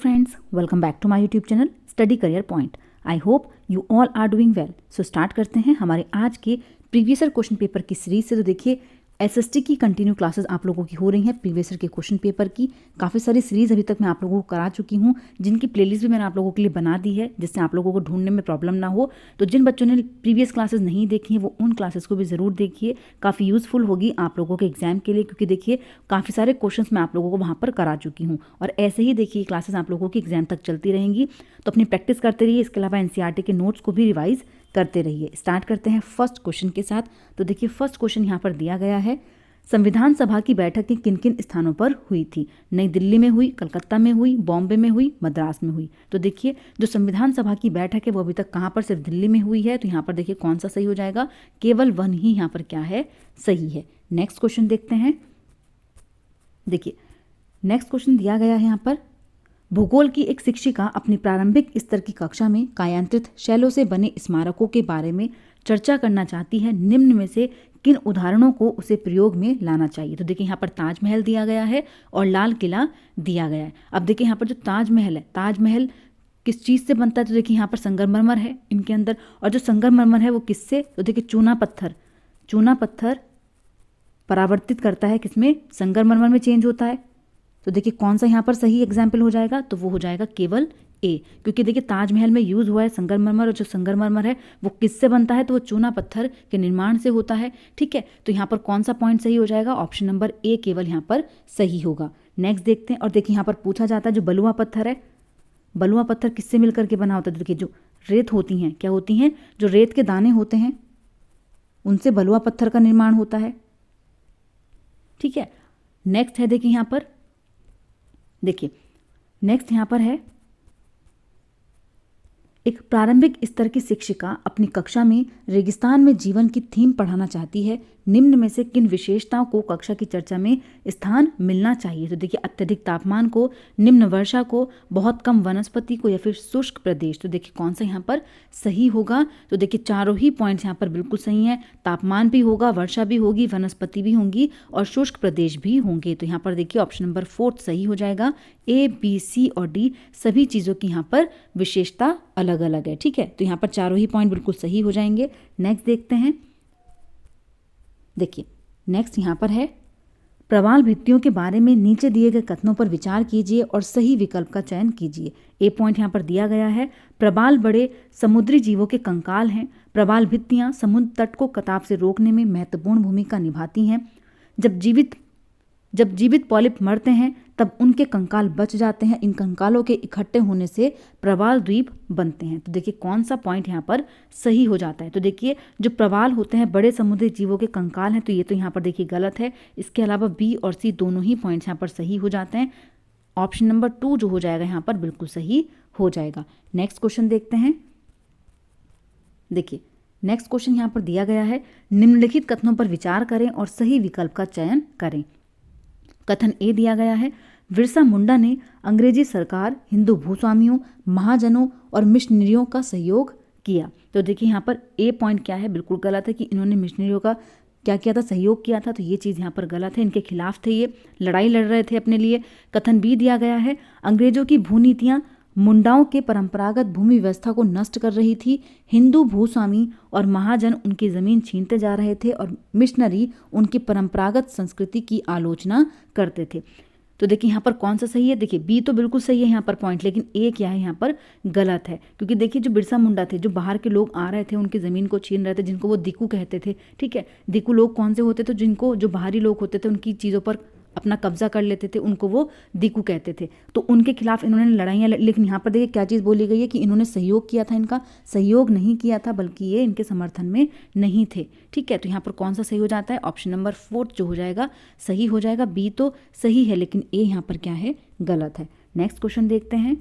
friends, welcome back to my YouTube channel Study Career Point. I hope you all are doing well. So start करते हैं हमारे आज के previous year question paper की series से। तो देखिए एसएसटी की कंटिन्यू क्लासेस आप लोगों की हो रही हैं प्रीवियस ईयर के क्वेश्चन पेपर की। काफ़ी सारी सीरीज़ अभी तक मैं आप लोगों को करा चुकी हूँ, जिनकी प्लेलिस्ट भी मैंने आप लोगों के लिए बना दी है, जिससे आप लोगों को ढूंढने में प्रॉब्लम ना हो। तो जिन बच्चों ने प्रीवियस क्लासेस नहीं देखी हैं वो उन क्लासेस को भी ज़रूर देखिए, काफ़ी यूज़फुल होगी आप लोगों के एग्जाम के लिए, क्योंकि देखिए काफ़ी सारे क्वेश्चन मैं आप लोगों को वहाँ पर करा चुकी हूँ और ऐसे ही देखिए क्लासेस आप लोगों की एग्जाम तक चलती रहेंगी। तो अपनी प्रैक्टिस करते रहिए, इसके अलावा एनसीईआरटी के नोट्स को भी रिवाइज करते रहिए। स्टार्ट करते हैं फर्स्ट क्वेश्चन के साथ। तो देखिए फर्स्ट क्वेश्चन यहाँ पर दिया गया है, संविधान सभा की बैठकें किन किन स्थानों पर हुई थी? नई दिल्ली में हुई, कलकत्ता में हुई, बॉम्बे में हुई, मद्रास में हुई। तो देखिए जो संविधान सभा की बैठक है वो अभी तक कहाँ पर सिर्फ दिल्ली में हुई है, तो यहाँ पर देखिए कौन सा सही हो जाएगा, केवल वन ही यहाँ पर क्या है, सही है। नेक्स्ट क्वेश्चन देखते हैं। देखिए नेक्स्ट क्वेश्चन दिया गया है यहाँ पर, भूगोल की एक शिक्षिका अपनी प्रारंभिक स्तर की कक्षा में कायांत्रित शैलों से बने स्मारकों के बारे में चर्चा करना चाहती है, निम्न में से किन उदाहरणों को उसे प्रयोग में लाना चाहिए? तो देखिए यहाँ पर ताजमहल दिया गया है और लाल किला दिया गया है। अब देखिए यहाँ पर जो ताजमहल है, ताजमहल किस चीज़ से बनता है? तो देखिए यहाँ पर संगमरमर है इनके अंदर, और जो संगमरमर है वो किससे? तो देखिए चूना पत्थर परावर्तित करता है किसमें? संगमरमर में चेंज होता है। तो देखिए कौन सा यहाँ पर सही एग्जाम्पल हो जाएगा? तो वो हो जाएगा केवल ए, क्योंकि देखिए ताजमहल में यूज़ हुआ है संगमरमर, और जो संगमरमर है वो किससे बनता है? तो वो चूना पत्थर के निर्माण से होता है। ठीक है, तो यहाँ पर कौन सा पॉइंट सही हो जाएगा? ऑप्शन नंबर ए केवल यहाँ पर सही होगा। नेक्स्ट देखते हैं। और देखिए यहाँ पर पूछा जाता है जो बलुआ पत्थर है, बलुआ पत्थर किससे मिलकर के बना होता है? देखिए जो रेत होती हैं, क्या होती हैं? जो रेत के दाने होते हैं उनसे बलुआ पत्थर का निर्माण होता है। ठीक है, नेक्स्ट है देखिए यहाँ पर, देखिए नेक्स्ट यहाँ पर है, एक प्रारंभिक स्तर की शिक्षिका अपनी कक्षा में रेगिस्तान में जीवन की थीम पढ़ाना चाहती है, निम्न में से किन विशेषताओं को कक्षा की चर्चा में स्थान मिलना चाहिए? तो देखिए अत्यधिक तापमान को, निम्न वर्षा को, बहुत कम वनस्पति को, या फिर शुष्क प्रदेश। तो देखिए कौन सा यहाँ पर सही होगा? तो देखिए चारों ही पॉइंट्स यहाँ पर बिल्कुल सही हैं। तापमान भी होगा, वर्षा भी होगी, वनस्पति भी होंगी और शुष्क प्रदेश भी होंगे। तो यहाँ पर देखिए ऑप्शन नंबर 4 सही हो जाएगा। ए, बी, सी और डी सभी चीज़ों की यहाँ पर विशेषता अलग अलग है। ठीक है, तो यहाँ पर चारों ही पॉइंट बिल्कुल सही हो जाएंगे। नेक्स्ट देखते हैं। देखिए नेक्स्ट यहाँ पर है, प्रवाल भित्तियों के बारे में नीचे दिए गए कथनों पर विचार कीजिए और सही विकल्प का चयन कीजिए। ए पॉइंट यहाँ पर दिया गया है, प्रवाल बड़े समुद्री जीवों के कंकाल हैं। प्रवाल भित्तियाँ समुद्र तट को कटाव से रोकने में महत्वपूर्ण भूमिका निभाती हैं। जब जीवित पॉलिप मरते हैं तब उनके कंकाल बच जाते हैं। इन कंकालों के इकट्ठे होने से प्रवाल द्वीप बनते हैं। तो देखिए कौन सा पॉइंट यहाँ पर सही हो जाता है? तो देखिए जो प्रवाल होते हैं बड़े समुद्री जीवों के कंकाल हैं, तो ये तो यहाँ पर देखिए गलत है। इसके अलावा बी और सी दोनों ही पॉइंट्स यहाँ पर सही हो जाते हैं। ऑप्शन नंबर 2 जो हो जाएगा यहाँ पर बिल्कुल सही हो जाएगा। नेक्स्ट क्वेश्चन देखते हैं। देखिए नेक्स्ट क्वेश्चन यहाँ पर दिया गया है, निम्नलिखित कथनों पर विचार करें और सही विकल्प का चयन करें। कथन ए दिया गया है, बिरसा मुंडा ने अंग्रेजी सरकार, हिंदू भूस्वामियों, महाजनों और मिशनरियों का सहयोग किया। तो देखिए यहाँ पर ए पॉइंट क्या है? बिल्कुल गलत है कि इन्होंने मिशनरियों का क्या किया था? सहयोग किया था। तो ये चीज़ यहाँ पर गलत है, इनके खिलाफ थे, ये लड़ाई लड़ रहे थे अपने लिए। कथन बी दिया गया है, अंग्रेजों की भूनीतियाँ मुंडाओं के परंपरागत भूमि व्यवस्था को नष्ट कर रही थी। हिंदू भूस्वामी और महाजन उनकी ज़मीन छीनते जा रहे थे और मिशनरी उनकी परंपरागत संस्कृति की आलोचना करते थे। तो देखिए यहाँ पर कौन सा सही है? देखिए बी तो बिल्कुल सही है यहाँ पर पॉइंट, लेकिन ए क्या है यहाँ पर गलत है, क्योंकि देखिए जो बिरसा मुंडा थे, जो बाहर के लोग आ रहे थे उनकी ज़मीन को छीन रहे थे, जिनको वो दिकू कहते थे। ठीक है, दिकू लोग कौन से होते थे? जिनको जो बाहरी लोग होते थे उनकी चीज़ों पर अपना कब्जा कर लेते थे, उनको वो दिकू कहते थे। तो उनके खिलाफ इन्होंने लड़ाइयाँ, लेकिन यहाँ पर देखिए क्या चीज़ बोली गई है कि इन्होंने सहयोग किया था। इनका सहयोग नहीं किया था, बल्कि ये इनके समर्थन में नहीं थे। ठीक है, तो यहाँ पर कौन सा सही हो जाता है? ऑप्शन नंबर 4 जो हो जाएगा सही हो जाएगा। बी तो सही है, लेकिन ए यहाँ पर क्या है? गलत है। नेक्स्ट क्वेश्चन देखते हैं।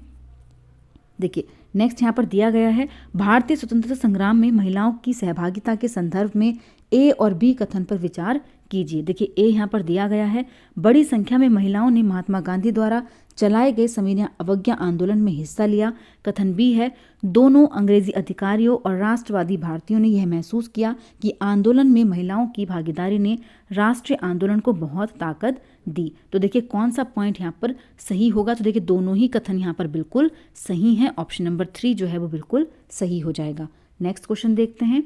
देखिए नेक्स्ट यहाँ पर दिया गया है, भारतीय स्वतंत्रता संग्राम में महिलाओं की सहभागिता के संदर्भ में ए और बी कथन पर विचार कीजिए। देखिए ए यहाँ पर दिया गया है, बड़ी संख्या में महिलाओं ने महात्मा गांधी द्वारा चलाए गए सविनय अवज्ञा आंदोलन में हिस्सा लिया। कथन बी है, दोनों अंग्रेजी अधिकारियों और राष्ट्रवादी भारतीयों ने यह महसूस किया कि आंदोलन में महिलाओं की भागीदारी ने राष्ट्रीय आंदोलन को बहुत ताकत दी। तो देखिए कौन सा पॉइंट यहाँ पर सही होगा, तो देखिए दोनों ही कथन यहाँ पर बिल्कुल सही हैं। ऑप्शन नंबर 3 जो है वो बिल्कुल सही हो जाएगा। नेक्स्ट क्वेश्चन देखते हैं।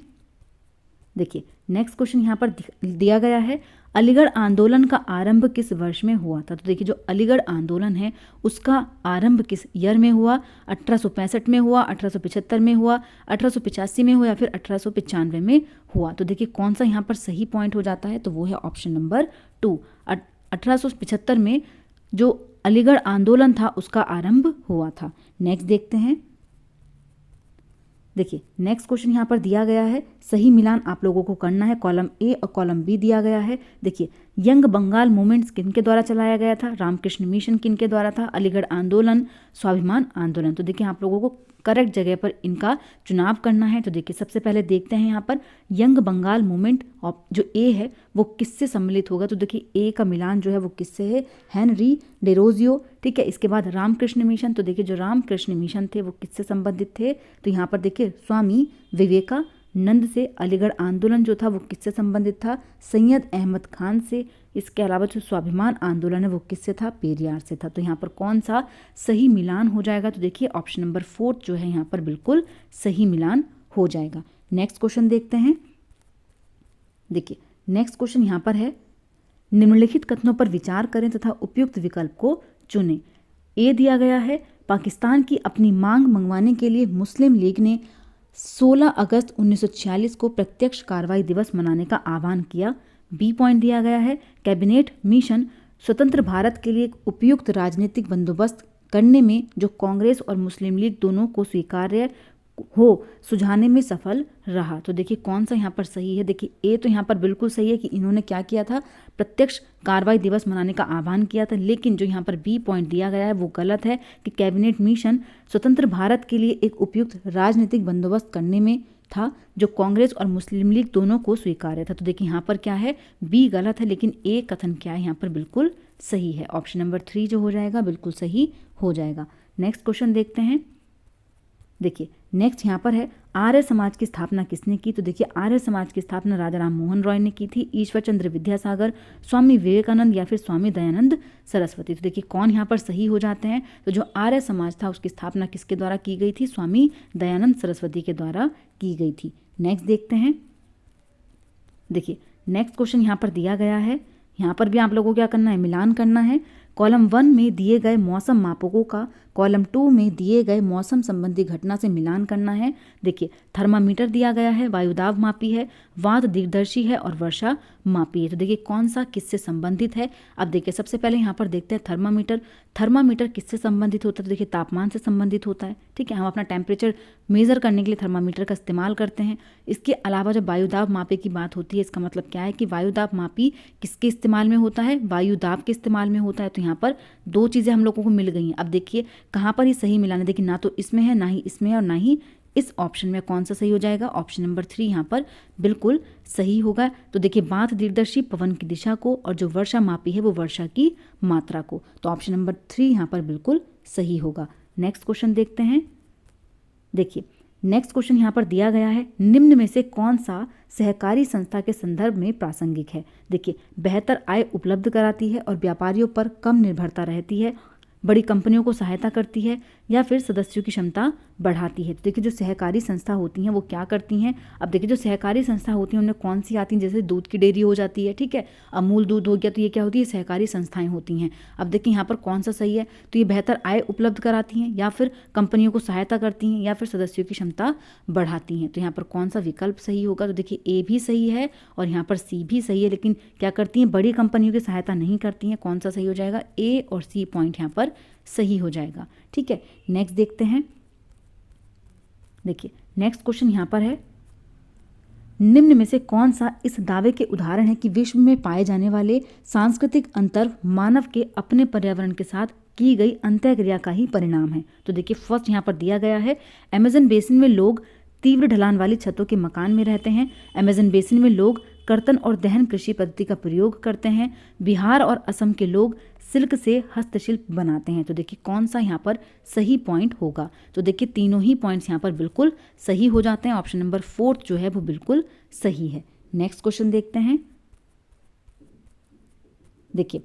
देखिए नेक्स्ट क्वेश्चन यहाँ पर दिया गया है, अलीगढ़ आंदोलन का आरंभ किस वर्ष में हुआ था। तो देखिए जो अलीगढ़ आंदोलन है उसका आरंभ किस ईयर में हुआ, 1865 में हुआ, 1875 में हुआ, 1885 में हुआ या फिर 1895 में हुआ। तो देखिए कौन सा यहाँ पर सही पॉइंट हो जाता है, तो वो है ऑप्शन नंबर 2। 1875 में जो अलीगढ़ आंदोलन था उसका आरंभ हुआ था। नेक्स्ट देखते हैं। देखिए नेक्स्ट क्वेश्चन यहाँ पर दिया गया है, सही मिलान आप लोगों को करना है। कॉलम ए और कॉलम बी दिया गया है। देखिए यंग बंगाल मूवमेंट्स किनके द्वारा चलाया गया था, रामकृष्ण मिशन किनके द्वारा था, अलीगढ़ आंदोलन, स्वाभिमान आंदोलन। तो देखिए आप लोगों को करेक्ट जगह पर इनका चुनाव करना है। तो देखिए सबसे पहले देखते हैं यहाँ पर यंग बंगाल मूवमेंट जो ए है वो किससे सम्मिलित होगा। तो देखिए ए का मिलान जो है वो किससे है, हेनरी डेरोजियो। ठीक है, इसके बाद रामकृष्ण मिशन। तो देखिए जो रामकृष्ण मिशन थे वो किससे संबंधित थे, तो यहाँ पर देखिए स्वामी विवेकानंद से। अलीगढ़ आंदोलन जो था वो किससे संबंधित था, सैयद अहमद खान से। इसके अलावा जो स्वाभिमान आंदोलन है वो किससे था, पेरियार से था। तो यहाँ पर कौन सा सही मिलान हो जाएगा, तो देखिए ऑप्शन नंबर 4 जो है यहाँ पर बिल्कुल सही मिलान हो जाएगा। नेक्स्ट क्वेश्चन देखते हैं। देखिए नेक्स्ट क्वेश्चन यहाँ पर है, निम्नलिखित कथनों पर विचार करें तथा उपयुक्त विकल्प को चुनें। ए दिया गया है, पाकिस्तान की अपनी मांग मंगवाने के लिए मुस्लिम लीग ने 16 अगस्त 1946 को प्रत्यक्ष कार्रवाई दिवस मनाने का आह्वान किया। बी पॉइंट दिया गया है, कैबिनेट मिशन स्वतंत्र भारत के लिए उपयुक्त राजनीतिक बंदोबस्त करने में जो कांग्रेस और मुस्लिम लीग दोनों को स्वीकार्य हो सुझाने में सफल रहा। तो देखिए कौन सा यहाँ पर सही है। देखिए ए तो यहाँ पर बिल्कुल सही है कि इन्होंने क्या किया था, प्रत्यक्ष कार्रवाई दिवस मनाने का आह्वान किया था। लेकिन जो यहाँ पर बी पॉइंट दिया गया है वो गलत है कि कैबिनेट मिशन स्वतंत्र भारत के लिए एक उपयुक्त राजनीतिक बंदोबस्त करने में था जो कांग्रेस और मुस्लिम लीग दोनों को स्वीकार्य था। तो देखिए यहाँ पर क्या है, बी गलत है लेकिन ए कथन क्या है यहाँ पर बिल्कुल सही है। ऑप्शन नंबर 3 जो हो जाएगा बिल्कुल सही हो जाएगा। नेक्स्ट क्वेश्चन देखते हैं। देखिए नेक्स्ट यहाँ पर है, आर्य समाज की स्थापना किसने की। तो देखिए आर्य समाज की स्थापना राजा राम मोहन रॉय ने की थी, ईश्वर चंद्र विद्यासागर, स्वामी विवेकानंद या फिर स्वामी दयानंद सरस्वती। तो देखिए कौन यहाँ पर सही हो जाते हैं, तो जो आर्य समाज था उसकी स्थापना किसके द्वारा की गई थी, स्वामी दयानंद सरस्वती के द्वारा की गई थी। नेक्स्ट देखते हैं। देखिए नेक्स्ट क्वेश्चन यहाँ पर दिया गया है, यहाँ पर भी आप लोगों को क्या करना है, मिलान करना है। कॉलम 1 में दिए गए मौसम मापकों का कॉलम 2 में दिए गए मौसम संबंधी घटना से मिलान करना है। देखिए थर्मामीटर दिया गया है, वायुदाब मापी है, वात दिग्दर्शी है और वर्षा मापी है। तो देखिए कौन सा किससे संबंधित है। अब देखिए सबसे पहले यहाँ पर देखते हैं थर्मामीटर। थर्मामीटर किससे संबंधित होता है, तो देखिए तापमान से संबंधित होता है। ठीक है, हम अपना टेम्परेचर मेजर करने के लिए थर्मामीटर का इस्तेमाल करते हैं। इसके अलावा जब वायुदाब मापे की बात होती है, इसका मतलब क्या है कि वायुदाब मापी किसके इस्तेमाल में होता है, वायुदाब के इस्तेमाल में होता है। तो यहाँ पर दो चीज़ें हम लोगों को मिल गई हैं। अब देखिए कहाँ पर ही सही मिलाना है, देखिए ना तो इसमें है ना ही इसमें है और ना ही इस ऑप्शन में। कौन सा सही हो जाएगा, ऑप्शन नंबर 3 यहाँ पर बिल्कुल सही होगा। तो देखिए बात दिग्दर्शी पवन की दिशा को और जो वर्षा मापी है वो वर्षा की मात्रा को। तो ऑप्शन नंबर 3 यहाँ पर बिल्कुल सही होगा। नेक्स्ट क्वेश्चन देखते हैं। देखिए नेक्स्ट क्वेश्चन यहाँ पर दिया गया है, निम्न में से कौन सा सहकारी संस्था के संदर्भ में प्रासंगिक है। देखिए बेहतर आय उपलब्ध कराती है और व्यापारियों पर कम निर्भरता रहती है, बड़ी कंपनियों को सहायता करती है या फिर सदस्यों की क्षमता बढ़ाती है। तो देखिए जो सहकारी संस्था होती हैं वो क्या करती हैं। अब देखिए जो सहकारी संस्था होती हैं उनमें कौन सी आती हैं, जैसे दूध की डेयरी हो जाती है, ठीक है, अमूल दूध हो गया, तो ये क्या होती है, सहकारी संस्थाएं होती हैं। अब देखिए यहाँ पर कौन सा सही है, तो ये बेहतर आय उपलब्ध कराती हैं या फिर कंपनियों को सहायता करती हैं या फिर सदस्यों की क्षमता बढ़ाती हैं। तो यहाँ पर कौन सा विकल्प सही होगा, तो देखिए ए भी सही है और यहाँ पर सी भी सही है, लेकिन क्या करती हैं, बड़ी कंपनियों की सहायता नहीं करती हैं। कौन सा सही हो जाएगा, ए और सी पॉइंट यहाँ पर सही हो जाएगा। ठीक है, नेक्स्ट देखते हैं। देखिए नेक्स्ट क्वेश्चन यहाँ पर है, निम्न में से कौन सा इस दावे के उदाहरण है कि विश्व में पाए जाने वाले सांस्कृतिक अंतर मानव के अपने पर्यावरण के साथ की गई अंतःक्रिया का ही परिणाम है। तो देखिए फर्स्ट यहाँ पर दिया गया है, अमेज़न बेसिन में लोग तीव्र ढलान वाली छतों के मकान में रहते हैं। अमेज़न बेसिन में लोग कर्तन और दहन कृषि पद्धति का प्रयोग करते हैं। बिहार और असम के लोग सिल्क से हस्तशिल्प बनाते हैं। तो देखिए कौन सा यहाँ पर सही पॉइंट होगा। तो देखिए तीनों ही पॉइंट्स यहाँ पर बिल्कुल सही हो जाते हैं। ऑप्शन नंबर 4 जो है वो बिल्कुल सही है। नेक्स्ट क्वेश्चन देखते हैं। देखिए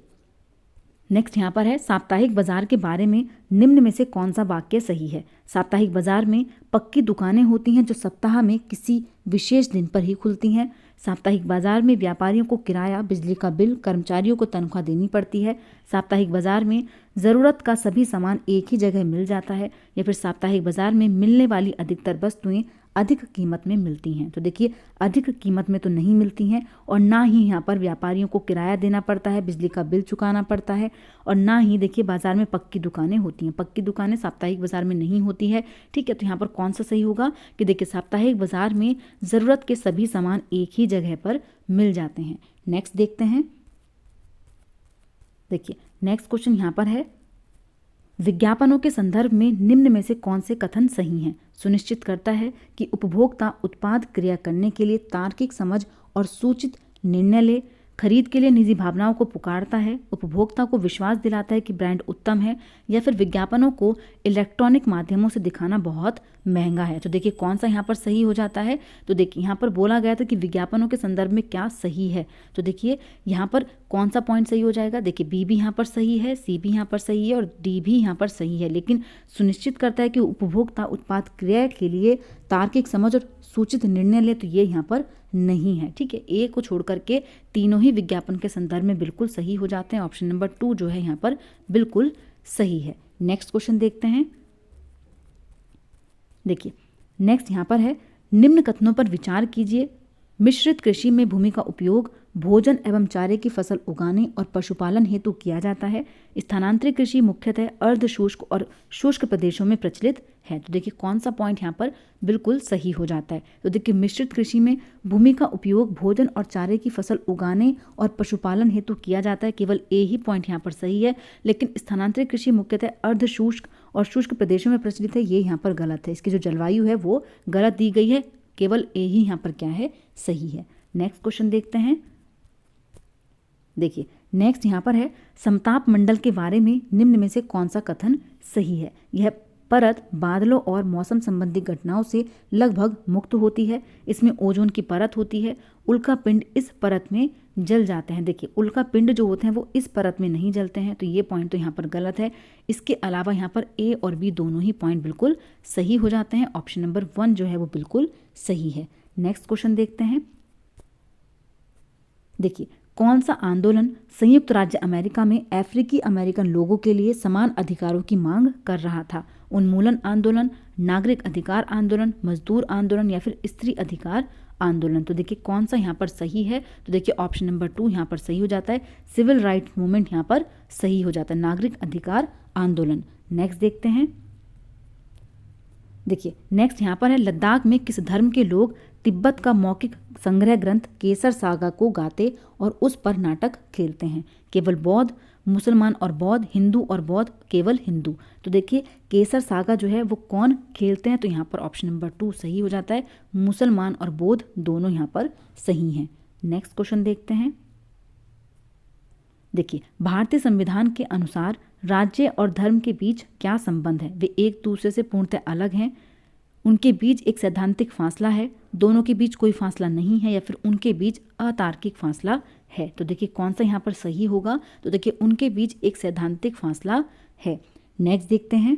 नेक्स्ट यहाँ पर है, साप्ताहिक बाजार के बारे में निम्न में से कौन सा वाक्य सही है। साप्ताहिक बाजार में पक्की दुकानें होती हैं जो सप्ताह में किसी विशेष दिन पर ही खुलती हैं। साप्ताहिक बाजार में व्यापारियों को किराया, बिजली का बिल, कर्मचारियों को तनख्वाह देनी पड़ती है। साप्ताहिक बाजार में ज़रूरत का सभी सामान एक ही जगह मिल जाता है। या फिर साप्ताहिक बाजार में मिलने वाली अधिकतर वस्तुएं अधिक कीमत में मिलती हैं। तो देखिए अधिक कीमत में तो नहीं मिलती हैं और ना ही यहाँ पर व्यापारियों को किराया देना पड़ता है, बिजली का बिल चुकाना पड़ता है, और ना ही देखिए बाजार में पक्की दुकानें होती हैं। पक्की दुकानें साप्ताहिक बाजार में नहीं होती है। ठीक है, तो यहाँ पर कौन सा सही होगा कि देखिए साप्ताहिक बाजार में ज़रूरत के सभी सामान एक ही जगह पर मिल जाते हैं। नेक्स्ट देखते हैं। देखिए नेक्स्ट क्वेश्चन यहाँ पर है, विज्ञापनों के संदर्भ में निम्न में से कौन से कथन सही हैं। सुनिश्चित करता है कि उपभोक्ता उत्पाद क्रिया करने के लिए तार्किक समझ और सूचित निर्णय ले। खरीद के लिए निजी भावनाओं को पुकारता है। उपभोक्ता को विश्वास दिलाता है कि ब्रांड उत्तम है। या फिर विज्ञापनों को इलेक्ट्रॉनिक माध्यमों से दिखाना बहुत महंगा है। तो देखिए कौन सा यहाँ पर सही हो जाता है। तो देखिए यहाँ पर बोला गया था कि विज्ञापनों के संदर्भ में क्या सही है। तो देखिए यहाँ पर कौन सा पॉइंट सही हो जाएगा। देखिए बी भी यहाँ पर सही है, सी भी यहाँ पर सही है और डी भी यहाँ पर सही है। लेकिन सुनिश्चित करता है कि उपभोक्ता उत्पाद क्रय के लिए तार्किक समझ और सूचित निर्णय ले, तो ये यहाँ पर नहीं है। ठीक है, ए को छोड़ करके तीनों ही विज्ञापन के संदर्भ में बिल्कुल सही हो जाते हैं। ऑप्शन नंबर 2 जो है यहाँ पर बिल्कुल सही है। नेक्स्ट क्वेश्चन देखते हैं। देखिए नेक्स्ट यहाँ पर है, निम्न कथनों पर विचार कीजिए। मिश्रित कृषि में भूमि का उपयोग भोजन एवं चारे की फसल उगाने और पशुपालन हेतु किया जाता है। स्थानांतरित कृषि मुख्यतः अर्ध शुष्क और शुष्क प्रदेशों में प्रचलित है। तो देखिए कौन सा पॉइंट यहाँ पर बिल्कुल सही हो जाता है। तो देखिए मिश्रित कृषि में भूमि का उपयोग भोजन और चारे की फसल उगाने और पशुपालन हेतु किया जाता है। केवल ए ही पॉइंट यहाँ पर सही है। लेकिन स्थानांतरित कृषि मुख्यतः अर्ध शुष्क और शुष्क प्रदेशों में प्रचलित है, ये यहाँ पर गलत है। इसकी जो जलवायु है वो गलत दी गई है। केवल ए ही यहाँ पर क्या है, सही है। नेक्स्ट क्वेश्चन देखते हैं। देखिए नेक्स्ट यहाँ पर है, समताप मंडल के बारे में निम्न में से कौन सा कथन सही है। यह परत बादलों और मौसम संबंधी घटनाओं से लगभग मुक्त होती है। इसमें ओजोन की परत होती है। उल्का पिंड इस परत में जल जाते हैं। देखिए उल्का पिंड जो होते हैं वो इस परत में नहीं जलते हैं, तो ये पॉइंट तो यहाँ पर गलत है। इसके अलावा यहाँ पर ए और बी दोनों ही पॉइंट बिल्कुल सही हो जाते हैं। ऑप्शन नंबर 1 जो है वो बिल्कुल सही है। नेक्स्ट क्वेश्चन देखते हैं। देखिए कौन सा आंदोलन संयुक्त राज्य अमेरिका में अफ्रीकी अमेरिकन लोगों के लिए समान अधिकारों की मांग कर रहा था। उन्मूलन आंदोलन, नागरिक अधिकार आंदोलन, मजदूर आंदोलन या फिर स्त्री अधिकार आंदोलन। तो देखिए कौन सा यहाँ पर सही है। तो देखिए ऑप्शन नंबर 2 यहाँ पर सही हो जाता है। सिविल राइट मूवमेंट यहाँ पर सही हो जाता है, नागरिक अधिकार आंदोलन। नेक्स्ट देखते हैं। देखिए नेक्स्ट यहाँ पर है, लद्दाख में किस धर्म के लोग तिब्बत का मौखिक संग्रह ग्रंथ केसर सागा को गाते और उस पर नाटक खेलते हैं। केवल बौद्ध, मुसलमान और बौद्ध, हिंदू और बौद्ध, केवल हिंदू। तो देखिए केसर सागा जो है वो कौन खेलते हैं। तो यहाँ पर ऑप्शन नंबर 2 सही हो जाता है। मुसलमान और बौद्ध दोनों यहाँ पर सही हैं। नेक्स्ट क्वेश्चन देखते हैं। देखिए भारतीय संविधान के अनुसार राज्य और धर्म के बीच क्या संबंध है। वे एक दूसरे से पूर्णतः अलग हैं। उनके बीच एक सैद्धांतिक फासला है, दोनों के बीच कोई फासला नहीं है, या फिर उनके बीच अतार्किक फासला है। तो देखिए कौन सा यहाँ पर सही होगा। तो देखिए उनके बीच एक सैद्धांतिक फासला है। नेक्स्ट देखते हैं।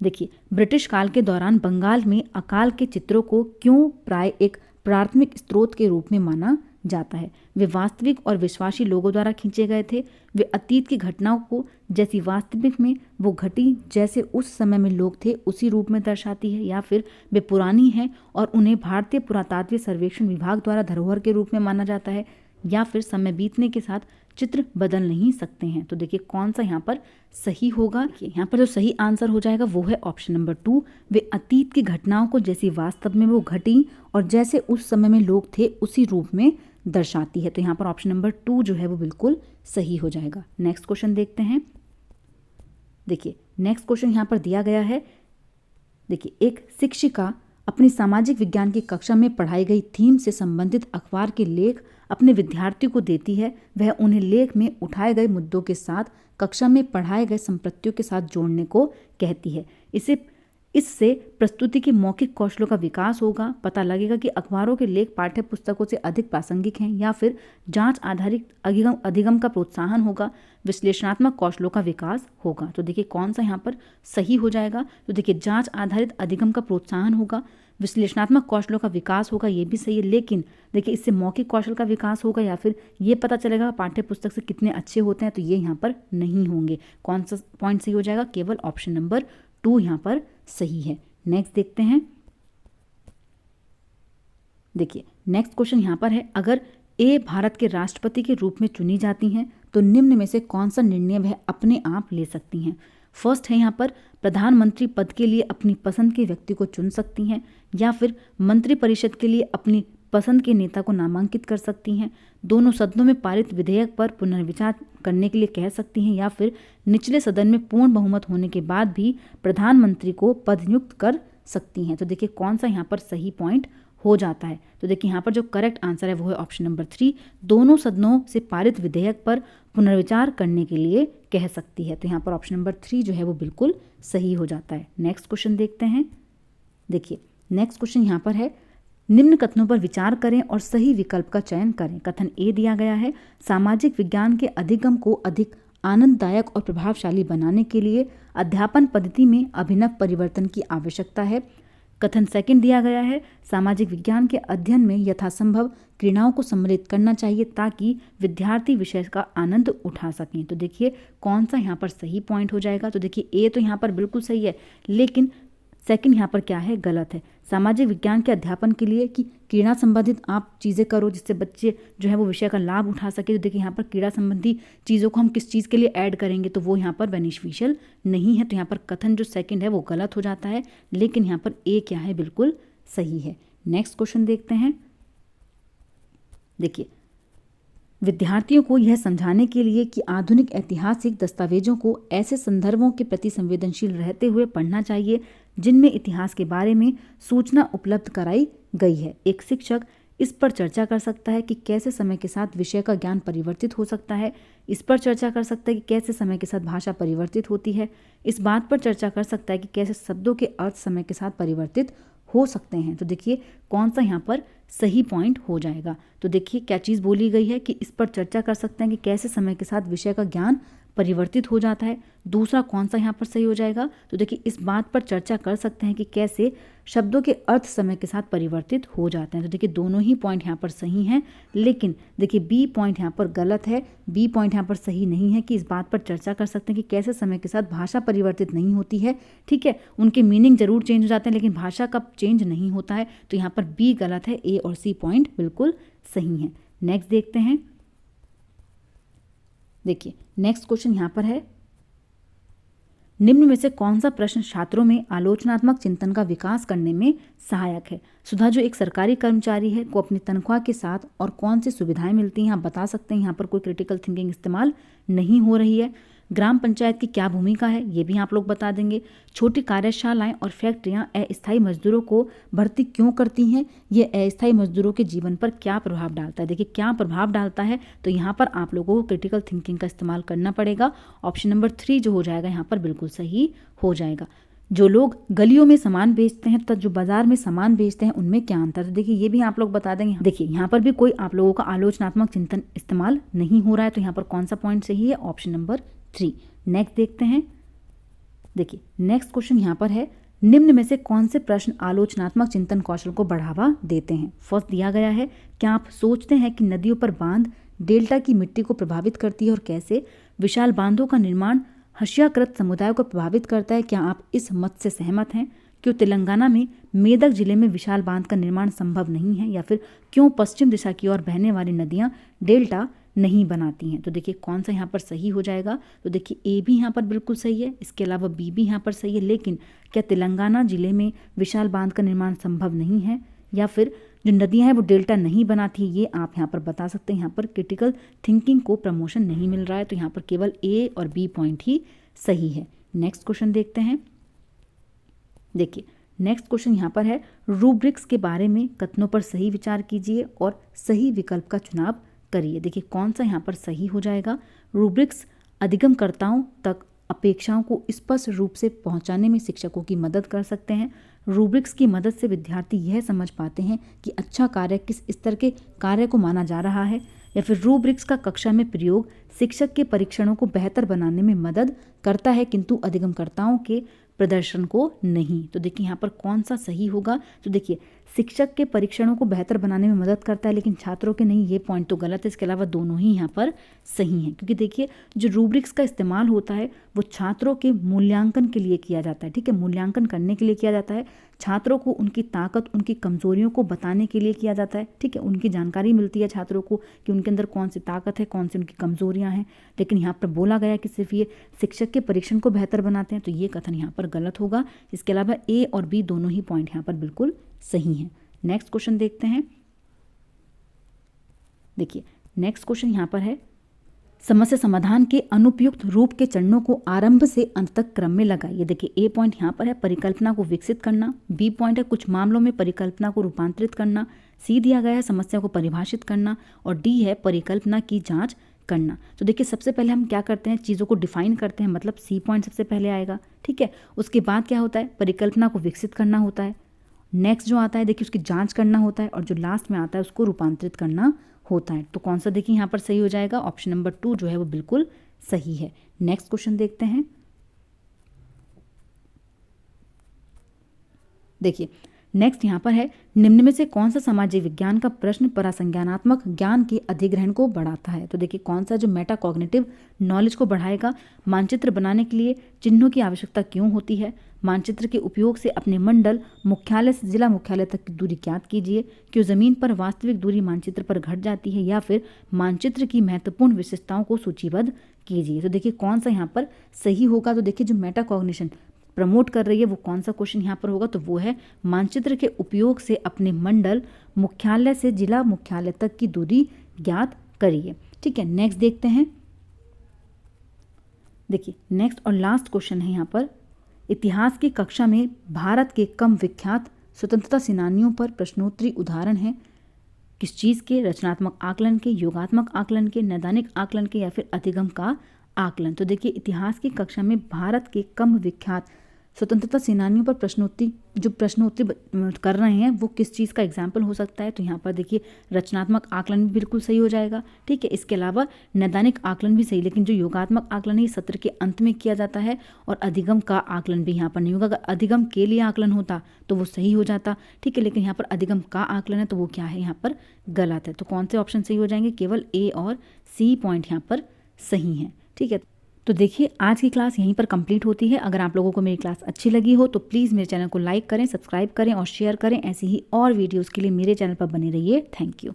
देखिए ब्रिटिश काल के दौरान बंगाल में अकाल के चित्रों को क्यों प्राय एक प्राथमिक स्रोत के रूप में माना जाता है। वे वास्तविक और विश्वासी लोगों द्वारा खींचे गए थे। वे अतीत की घटनाओं को जैसी वास्तविक में वो घटी जैसे उस समय में लोग थे उसी रूप में दर्शाती है, या फिर वे पुरानी हैं और उन्हें भारतीय पुरातात्विक सर्वेक्षण विभाग द्वारा धरोहर के रूप में माना जाता है, या फिर समय बीतने के साथ चित्र बदल नहीं सकते हैं। तो देखिए कौन सा यहाँ पर सही होगा। यहाँ पर जो सही आंसर हो जाएगा वो है ऑप्शन नंबर 2। वे अतीत की घटनाओं को जैसी वास्तव में वो घटी और जैसे उस समय में लोग थे उसी रूप में दर्शाती है। तो यहाँ पर ऑप्शन नंबर 2 जो है वो बिल्कुल सही हो जाएगा। नेक्स्ट क्वेश्चन देखते हैं। देखिए नेक्स्ट क्वेश्चन यहाँ पर दिया गया है। देखिए एक शिक्षिका अपनी सामाजिक विज्ञान की कक्षा में पढ़ाई गई थीम से संबंधित अखबार के लेख अपने विद्यार्थियों को देती है, वह उन्हें लेख में उठाए गए मुद्दों के साथ कक्षा में पढ़ाए गए संप्रत्तियों के साथ जोड़ने को कहती है। इससे प्रस्तुति के मौखिक कौशलों का विकास होगा, पता लगेगा कि अखबारों के लेख पाठ्य पुस्तकों से अधिक प्रासंगिक हैं, या फिर जांच आधारित अधिगम का प्रोत्साहन होगा, विश्लेषणात्मक कौशलों का विकास होगा। तो देखिए कौन सा यहाँ पर सही हो जाएगा। तो देखिए जांच आधारित अधिगम का प्रोत्साहन होगा, विश्लेषणात्मक कौशलों का विकास होगा, ये भी सही है, लेकिन देखिए इससे मौखिक कौशल का विकास होगा या फिर ये पता चलेगा पाठ्य पुस्तक से कितने अच्छे होते हैं, तो ये यहाँ पर नहीं होंगे। कौन सा पॉइंट सही हो जाएगा, केवल ऑप्शन नंबर 2 यहाँ पर सही है। नेक्स्ट देखते हैं। देखिए नेक्स्ट क्वेश्चन यहाँ पर है, अगर ए भारत के राष्ट्रपति के रूप में चुनी जाती हैं तो निम्न में से कौन सा निर्णय वह अपने आप ले सकती हैं। फर्स्ट है यहाँ पर प्रधानमंत्री पद के लिए अपनी पसंद के व्यक्ति को चुन सकती हैं, या फिर मंत्रिपरिषद के लिए अपनी पसंद के नेता को नामांकित कर सकती हैं, दोनों सदनों में पारित विधेयक पर पुनर्विचार करने के लिए कह सकती हैं, या फिर निचले सदन में पूर्ण बहुमत होने के बाद भी प्रधानमंत्री को पद नियुक्त कर सकती हैं। तो देखिए कौन सा यहाँ पर सही पॉइंट हो जाता है। तो देखिए यहाँ पर जो करेक्ट आंसर है वो है ऑप्शन नंबर 3, दोनों सदनों से पारित विधेयक पर पुनर्विचार करने के लिए कह सकती है। तो यहाँ पर ऑप्शन नंबर 3 जो है वो बिल्कुल सही हो जाता है। नेक्स्ट क्वेश्चन देखते हैं। देखिए नेक्स्ट क्वेश्चन यहाँ पर है, निम्न कथनों पर विचार करें और सही विकल्प का चयन करें। कथन ए दिया गया है, सामाजिक विज्ञान के अधिगम को अधिक आनंददायक और प्रभावशाली बनाने के लिए अध्यापन पद्धति में अभिनव परिवर्तन की आवश्यकता है। कथन सेकंड दिया गया है, सामाजिक विज्ञान के अध्ययन में यथासंभव क्रियाओं को सम्मिलित करना चाहिए ताकि विद्यार्थी विषय का आनंद उठा सकें। तो देखिए कौन सा यहाँ पर सही पॉइंट हो जाएगा। तो देखिए ए तो यहाँ पर बिल्कुल सही है, लेकिन सेकंड यहाँ पर क्या है, गलत है। सामाजिक विज्ञान के अध्यापन के लिए कि क्रीड़ा संबंधित आप चीज़ें करो जिससे बच्चे जो है वो विषय का लाभ उठा सके। तो देखिए यहाँ पर क्रीड़ा संबंधी चीज़ों को हम किस चीज़ के लिए ऐड करेंगे, तो वो यहाँ पर बेनिफिशियल नहीं है। तो यहाँ पर कथन जो सेकंड है वो गलत हो जाता है, लेकिन यहाँ पर ए क्या है, बिल्कुल सही है। नेक्स्ट क्वेश्चन देखते हैं। देखिए विद्यार्थियों को यह समझाने के लिए कि आधुनिक ऐतिहासिक दस्तावेजों को ऐसे संदर्भों के प्रति संवेदनशील रहते हुए पढ़ना चाहिए जिनमें इतिहास के बारे में सूचना उपलब्ध कराई गई है। एक शिक्षक इस पर चर्चा कर सकता है कि कैसे समय के साथ विषय का ज्ञान परिवर्तित हो सकता है। इस पर चर्चा कर सकता है कि कैसे समय के साथ भाषा परिवर्तित होती है। इस बात पर चर्चा कर सकता है कि कैसे शब्दों के अर्थ समय के साथ परिवर्तित हो सकते हैं। तो देखिए कौन सा यहाँ पर सही पॉइंट हो जाएगा। तो देखिए क्या चीज़ बोली गई है कि इस पर चर्चा कर सकते हैं कि कैसे समय के साथ विषय का ज्ञान परिवर्तित हो जाता है। दूसरा कौन सा यहाँ पर सही हो जाएगा। तो देखिए इस बात पर चर्चा कर सकते हैं कि कैसे शब्दों के अर्थ समय के साथ परिवर्तित हो जाते हैं। तो देखिए दोनों ही पॉइंट यहाँ पर सही हैं, लेकिन देखिए बी पॉइंट यहाँ पर गलत है। बी पॉइंट यहाँ पर सही नहीं है कि इस बात पर चर्चा कर सकते हैं कि कैसे समय के साथ भाषा परिवर्तित नहीं होती है। ठीक है, उनके मीनिंग जरूर चेंज हो जाते हैं, लेकिन भाषा का चेंज नहीं होता है। तो यहाँ पर बी गलत है, ए और सी पॉइंट बिल्कुल सही हैं। नेक्स्ट देखते हैं। देखिए नेक्स्ट क्वेश्चन यहाँ पर है, निम्न में से कौन सा प्रश्न छात्रों में आलोचनात्मक चिंतन का विकास करने में सहायक है। सुधा जो एक सरकारी कर्मचारी है को अपनी तनख्वाह के साथ और कौन सी सुविधाएं मिलती हैं आप बता सकते हैं। यहाँ पर कोई क्रिटिकल थिंकिंग इस्तेमाल नहीं हो रही है। ग्राम पंचायत की क्या भूमिका है ये भी आप लोग बता देंगे। छोटी कार्यशालाएं और फैक्ट्रियां अस्थायी मजदूरों को भर्ती क्यों करती हैं, ये अस्थायी मजदूरों के जीवन पर क्या प्रभाव डालता है। देखिए क्या प्रभाव डालता है, तो यहाँ पर आप लोगों को क्रिटिकल थिंकिंग का इस्तेमाल करना पड़ेगा। ऑप्शन नंबर 3 जो हो जाएगा यहाँ पर बिल्कुल सही हो जाएगा। जो लोग गलियों में सामान बेचते हैं तथा जो बाजार में सामान बेचते हैं उनमें क्या अंतर है। देखिए ये भी आप लोग बता देंगे। देखिए यहाँ पर भी कोई आप लोगों का आलोचनात्मक चिंतन इस्तेमाल नहीं हो रहा है, तो यहाँ पर कौन सा पॉइंट सही है, ऑप्शन नंबर 3। नेक्स्ट देखते हैं। देखिए नेक्स्ट क्वेश्चन यहाँ पर है, निम्न में से कौन से प्रश्न आलोचनात्मक चिंतन कौशल को बढ़ावा देते हैं। फर्स्ट दिया गया है, क्या आप सोचते हैं कि नदियों पर बांध डेल्टा की मिट्टी को प्रभावित करती है और कैसे। विशाल बांधों का निर्माण हर्षियाकृत समुदाय को प्रभावित करता है, क्या आप इस मत से सहमत हैं। क्यों तेलंगाना में मेदक जिले में विशाल बांध का निर्माण संभव नहीं है, या फिर क्यों पश्चिम दिशा की ओर बहने वाली नदियां डेल्टा नहीं बनाती हैं। तो देखिए कौन सा यहाँ पर सही हो जाएगा। तो देखिए ए भी यहाँ पर बिल्कुल सही है, इसके अलावा बी भी यहाँ पर सही है, लेकिन क्या तेलंगाना जिले में विशाल बांध का निर्माण संभव नहीं है, या फिर जो नदियाँ हैं वो डेल्टा नहीं बनाती, ये आप यहाँ पर बता सकते हैं। यहाँ पर क्रिटिकल थिंकिंग को प्रमोशन नहीं मिल रहा है, तो यहाँ पर केवल ए और बी पॉइंट ही सही है। नेक्स्ट क्वेश्चन देखते हैं। देखिए नेक्स्ट क्वेश्चन यहाँ पर है, रूब्रिक्स के बारे में कथनों पर सही विचार कीजिए और सही विकल्प का चुनाव करिए। देखिए कौन सा यहाँ पर सही हो जाएगा। रूब्रिक्स अधिगमकर्ताओं तक अपेक्षाओं को स्पष्ट रूप से पहुंचाने में शिक्षकों की मदद कर सकते हैं। रूब्रिक्स की मदद से विद्यार्थी यह समझ पाते हैं कि अच्छा कार्य किस स्तर के कार्य को माना जा रहा है। या फिर रूब्रिक्स का कक्षा में प्रयोग शिक्षक के परीक्षणों को बेहतर बनाने में मदद करता है, किंतु अधिगमकर्ताओं के प्रदर्शन को नहीं। तो देखिए यहाँ पर कौन सा सही होगा। तो देखिए शिक्षक के परीक्षणों को बेहतर बनाने में मदद करता है लेकिन छात्रों के नहीं, ये पॉइंट तो गलत है। इसके अलावा दोनों ही यहाँ पर सही हैं, क्योंकि देखिए जो रूब्रिक्स का इस्तेमाल होता है वो छात्रों के मूल्यांकन के लिए किया जाता है। ठीक है, मूल्यांकन करने के लिए किया जाता है। छात्रों को उनकी ताकत, उनकी कमजोरियों को बताने के लिए किया जाता है। ठीक है, उनकी जानकारी मिलती है छात्रों को कि उनके अंदर कौन सी ताकत है, कौन सी उनकी कमजोरियां हैं। लेकिन यहाँ पर बोला गया कि सिर्फ ये शिक्षक के परीक्षण को बेहतर बनाते हैं, तो ये कथन यहाँ पर गलत होगा। इसके अलावा ए और बी दोनों ही पॉइंट यहाँ पर बिल्कुल सही हैं। नेक्स्ट क्वेश्चन देखते हैं। देखिए नेक्स्ट क्वेश्चन यहाँ पर है, समस्या समाधान के अनुपयुक्त रूप के चरणों को आरंभ से अंत तक क्रम में लगाइए। देखिए ए पॉइंट यहाँ पर है परिकल्पना को विकसित करना, बी पॉइंट है कुछ मामलों में परिकल्पना को रूपांतरित करना, सी दिया गया है समस्या को परिभाषित करना और डी है परिकल्पना की जांच करना। तो देखिए सबसे पहले हम क्या करते हैं, चीज़ों को डिफाइन करते हैं, मतलब सी पॉइंट सबसे पहले आएगा। ठीक है, उसके बाद क्या होता है, परिकल्पना को विकसित करना होता है। नेक्स्ट जो आता है देखिए उसकी जांच करना होता है और जो लास्ट में आता है उसको रूपांतरित करना होता है। तो कौन सा देखिए यहाँ पर सही हो जाएगा, ऑप्शन नंबर 2 जो है वो बिल्कुल सही है। नेक्स्ट क्वेश्चन देखते हैं। देखिए नेक्स्ट यहाँ पर है, निम्न में से कौन सा सामाजिक विज्ञान का प्रश्न परासंज्ञानात्मक ज्ञान के अधिग्रहण को बढ़ाता है। तो देखिए कौन सा जो मेटा कॉग्निटिव नॉलेज को बढ़ाएगा। मानचित्र बनाने के लिए चिन्हों की आवश्यकता क्यों होती है, मानचित्र के उपयोग से अपने मंडल मुख्यालय से जिला मुख्यालय तक की दूरी ज्ञात कीजिए, क्यों जमीन पर वास्तविक दूरी मानचित्र पर घट जाती है, या फिर मानचित्र की महत्वपूर्ण विशेषताओं को सूचीबद्ध कीजिए। तो देखिए कौन सा यहाँ पर सही होगा। तो देखिए जो मेटा कॉग्निशन प्रमोट कर रही है वो कौन सा क्वेश्चन यहाँ पर होगा, तो वो है मानचित्र के उपयोग से अपने मंडल मुख्यालय से जिला मुख्यालय तक की दूरी ज्ञात करिए। ठीक है, नेक्स्ट देखते हैं। देखिए नेक्स्ट और लास्ट क्वेश्चन है यहाँ पर, इतिहास की कक्षा में भारत के कम विख्यात स्वतंत्रता सेनानियों पर प्रश्नोत्तरी उदाहरण है किस चीज़ के, रचनात्मक आकलन के, योगात्मक आकलन के, नैदानिक आकलन के, या फिर अधिगम का आकलन। तो देखिए इतिहास की कक्षा में भारत के कम विख्यात स्वतंत्रता सेनानियों पर प्रश्नोत्तरी कर रहे हैं वो किस चीज़ का एग्जाम्पल हो सकता है। तो यहाँ पर देखिए रचनात्मक आकलन भी बिल्कुल सही हो जाएगा। ठीक है, इसके अलावा नैदानिक आकलन भी सही, लेकिन जो योगात्मक आकलन है सत्र के अंत में किया जाता है और अधिगम का आकलन भी यहाँ पर नहीं होगा। अगर अधिगम के लिए आकलन होता तो वो सही हो जाता। ठीक है, लेकिन यहाँ पर अधिगम का आकलन है तो वो क्या है, यहाँ पर गलत है। तो कौन से ऑप्शन सही हो जाएंगे, केवल ए और सी पॉइंट यहाँ पर सही हैं। ठीक है, तो देखिए आज की क्लास यहीं पर कंप्लीट होती है। अगर आप लोगों को मेरी क्लास अच्छी लगी हो तो प्लीज़ मेरे चैनल को लाइक करें, सब्सक्राइब करें और शेयर करें। ऐसी ही और वीडियोस के लिए मेरे चैनल पर बने रहिए। Thank you.